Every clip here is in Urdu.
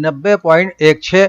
90.16,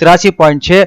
83.6,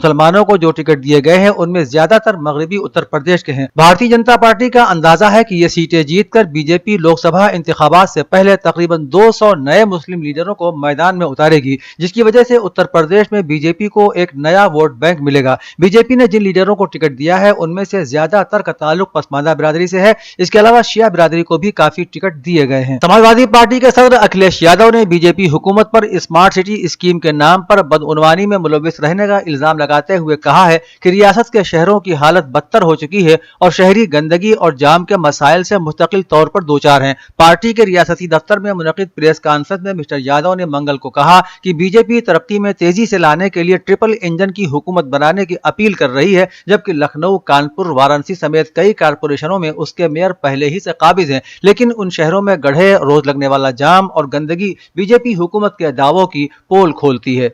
مسلمانوں کو جو ٹکٹ دیے گئے ہیں ان میں زیادہ تر مغربی اتر پردیش کے ہیں۔ بھارتی جنتا پارٹی کا اندازہ ہے کہ یہ سیٹیں جیت کر بی جے پی لوک سبھا انتخابات سے پہلے تقریباً 200 نئے مسلم لیڈروں کو میدان میں اتارے گی، جس کی وجہ سے اتر پردیش میں بی جے پی کو ایک نیا ووٹ بینک ملے گا۔ بی جے پی نے جن لیڈروں کو ٹکٹ دیا ہے ان میں سے زیادہ تر کا تعلق پسماندہ برادری سے ہے، اس کے علاوہ شیعہ برادری کو بھی کافی ٹکٹ دیے گئے ہیں۔ سماجوادی پارٹی کے صدر اکھلیش یادو نے بی جے پی حکومت پر اسمارٹ سٹی اسکیم کے نام پر بدعنوانی میں ملوث رہنے کا الزام لگاتے ہوئے کہا ہے کہ ریاست کے شہروں کی حالت بدتر ہو چکی ہے اور شہری گندگی اور جام کے مسائل سے مستقل طور پر دوچار ہیں۔ پارٹی کے ریاستی دفتر میں منعقد پریس کانفرنس میں مسٹر یادو نے منگل کو کہا کہ بی جے پی ترقی میں تیزی سے لانے کے لیے ٹرپل انجن کی حکومت بنانے کی اپیل کر رہی ہے، جبکہ لکھنؤ، کانپور، وارانسی سمیت کئی کارپوریشنوں میں اس کے میئر پہلے ہی سے قابض ہیں، لیکن ان شہروں میں گڑھے، روز لگنے والا جام اور گندگی بی جے پی حکومت کے دعووں کی پول کھولتی ہے۔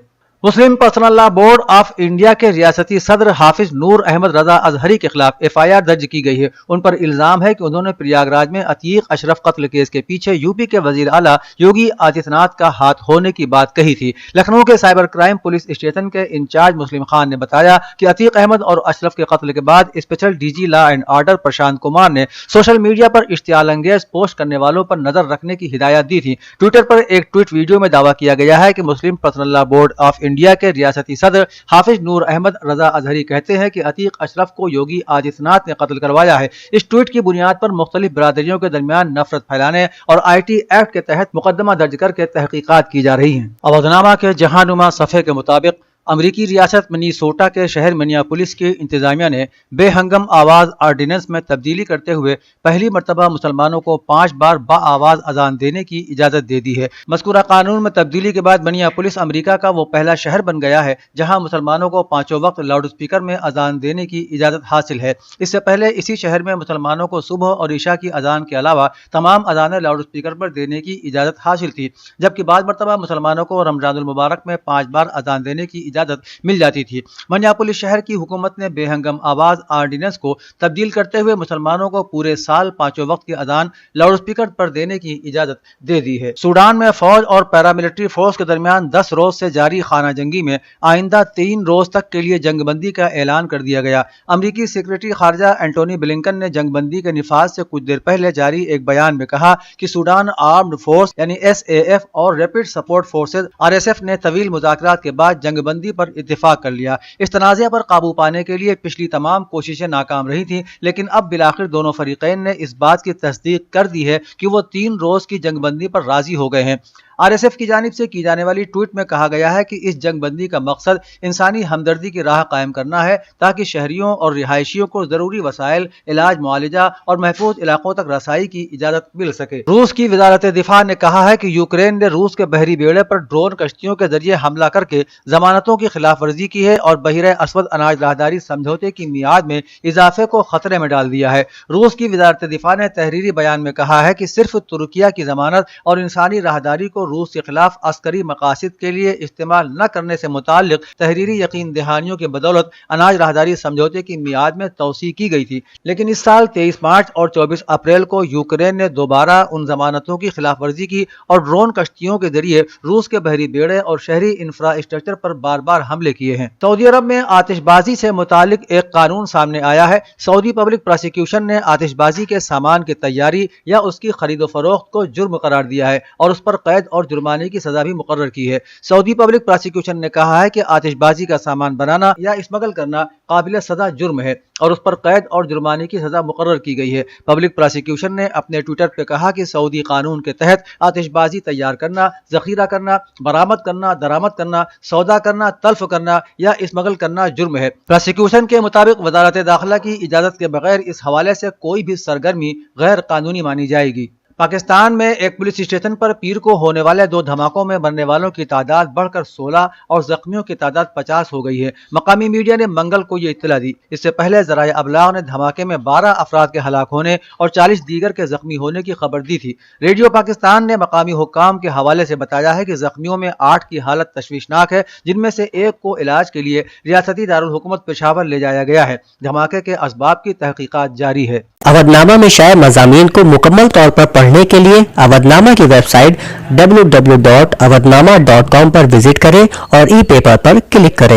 Muslim Personal Law Board of India کے ریاستی صدر حافظ نور احمد رضا اظہری کے خلاف ایف آئی آر درج کی گئی ہے۔ ان پر الزام ہے کہ انہوں نے پریاگ راج میں عتیق اشرف قتل کیس کے پیچھے یو پی کے وزیر اعلیٰ یوگی آدتیہ ناتھ کا ہاتھ ہونے کی بات کہی تھی۔ لکھنؤ کے سائبر کرائم پولیس اسٹیشن کے انچارج مسلم خان نے بتایا کہ عتیق احمد اور اشرف کے قتل کے بعد special D G law and order Prashant Kumar نے سوشل میڈیا پر اشتعال انگیز پوسٹ کرنے والوں پر نظر رکھنے کی ہدایت دی تھی۔ ٹویٹر پر ایک ٹویٹ ویڈیو میں دعویٰ کیا گیا ہے کہ Muslim Personal Law Board of India کے ریاستی صدر حافظ نور احمد رضا اظہری کہتے ہیں کہ عتیق اشرف کو یوگی آدتیہ ناتھ نے قتل کروایا ہے۔ اس ٹویٹ کی بنیاد پر مختلف برادریوں کے درمیان نفرت پھیلانے اور آئی ٹی ایکٹ کے تحت مقدمہ درج کر کے تحقیقات کی جا رہی ہیں۔ اودھنامہ کے جہانما صفحے کے مطابق امریکی ریاست منیسوٹا کے شہر منیاپولس کی انتظامیہ نے بے ہنگم آواز آرڈیننس میں تبدیلی کرتے ہوئے پہلی مرتبہ مسلمانوں کو 5 بار با آواز اذان دینے کی اجازت دے دی ہے۔ مذکورہ قانون میں تبدیلی کے بعد منیاپولس امریکہ کا وہ پہلا شہر بن گیا ہے جہاں مسلمانوں کو 5 وقت لاؤڈ اسپیکر میں اذان دینے کی اجازت حاصل ہے۔ اس سے پہلے اسی شہر میں مسلمانوں کو صبح اور عشاء کی اذان کے علاوہ تمام اذانیں لاؤڈ اسپیکر پر دینے کی اجازت حاصل تھی، جبکہ بعض مرتبہ مسلمانوں کو رمضان المبارک میں 5 بار اذان دینے کی اجازت مل جاتی تھی۔ منیاپولس شہر کی حکومت نے بے ہنگم آواز آرڈیننس کو تبدیل کرتے ہوئے مسلمانوں کو پورے سال 5 وقت کی اذان لاؤڈ اسپیکر پر دینے کی اجازت دے دی ہے۔ سوڈان میں فوج اور پیراملٹری فورس کے درمیان 10 روز سے جاری خانہ جنگی میں آئندہ 3 روز تک کے لیے جنگ بندی کا اعلان کر دیا گیا۔ امریکی سیکرٹری خارجہ اینٹونی بلنکن نے جنگ بندی کے نفاذ سے کچھ دیر پہلے جاری ایک بیان میں کہا کہ سوڈان آرمڈ فورس یعنی ایس اے ایف اور rapid support forces R S F نے طویل مذاکرات کے بعد جنگ بندی پر اتفاق کر لیا۔ اس تنازع پر قابو پانے کے لیے پچھلی تمام کوششیں ناکام رہی تھیں، لیکن اب بالآخر دونوں فریقین نے اس بات کی تصدیق کر دی ہے کہ وہ 3 روز کی جنگ بندی پر راضی ہو گئے ہیں۔ آر ایس ایف کی جانب سے کی جانے والی ٹویٹ میں کہا گیا ہے کہ اس جنگ بندی کا مقصد انسانی ہمدردی کی راہ قائم کرنا ہے تاکہ شہریوں اور رہائشیوں کو ضروری وسائل، علاج، معالجہ اور محفوظ علاقوں تک رسائی کی اجازت مل سکے۔ روس کی وزارت دفاع نے کہا ہے کہ یوکرین نے روس کے بحری بیڑے پر ڈرون کشتیوں کے ذریعے حملہ کر کے ضمانتوں کی خلاف ورزی کی ہے اور بحیرہ اسود اناج راہداری سمجھوتے کی میعاد میں اضافے کو خطرے میں ڈال دیا ہے۔ روس کی وزارت دفاع نے تحریری بیان میں کہا ہے کہ صرف ترکیہ کی ضمانت اور انسانی راہداری کو روس کے خلاف عسکری مقاصد کے لیے استعمال نہ کرنے سے متعلق تحریری یقین دہانیوں کی بدولت اناج راہداری سمجھوتے کی میعاد میں توسیع کی گئی تھی، لیکن اس سال 23 مارچ اور 24 اپریل کو یوکرین نے دوبارہ ان ضمانتوں کی خلاف ورزی کی اور ڈرون کشتیوں کے ذریعے روس کے بحری بیڑے اور شہری انفراسٹرکچر پر بار بار حملے کیے ہیں۔ سعودی عرب میں آتش بازی سے متعلق ایک قانون سامنے آیا ہے۔ سعودی پبلک پراسیکیوشن نے آتش بازی کے سامان کی تیاری یا اس کی خرید و فروخت کو جرم قرار دیا ہے اور اس پر قید اور جرمانے کی سزا بھی مقرر کی ہے۔ سعودی پبلک پراسیکیوشن نے کہا ہے کہ آتش بازی کا سامان بنانا یا اسمگل کرنا قابل سزا جرم ہے اور اس پر قید اور جرمانے کی سزا مقرر کی گئی ہے۔ پبلک پراسیکیوشن نے اپنے ٹویٹر پہ کہا کہ سعودی قانون کے تحت آتش بازی تیار کرنا، ذخیرہ کرنا، برآمد کرنا، درآمد کرنا، سودا کرنا، تلف کرنا یا اسمگل کرنا جرم ہے۔ پراسیکیوشن کے مطابق وزارت داخلہ کی اجازت کے بغیر اس حوالے سے کوئی بھی سرگرمی غیر قانونی مانی جائے گی۔ پاکستان میں ایک پولیس اسٹیشن پر پیر کو ہونے والے 2 دھماکوں میں مرنے والوں کی تعداد بڑھ کر 16 اور زخمیوں کی تعداد 50 ہو گئی ہے۔ مقامی میڈیا نے منگل کو یہ اطلاع دی۔ اس سے پہلے ذرائع ابلاغ نے دھماکے میں 12 افراد کے ہلاک ہونے اور 40 دیگر کے زخمی ہونے کی خبر دی تھی۔ ریڈیو پاکستان نے مقامی حکام کے حوالے سے بتایا ہے کہ زخمیوں میں 8 کی حالت تشویشناک ہے، جن میں سے ایک کو علاج کے لیے ریاستی دارالحکومت پشاور لے جایا گیا ہے۔ دھماکے کے اسباب کی تحقیقات جاری ہے۔ اودھ نامہ میں شائع مضامین کو مکمل طور پر پڑھنے کے لیے اودھ نامہ کی ویب سائٹ www.awadhnama.com پر وزٹ کریں اور ای پیپر پر کلک کریں۔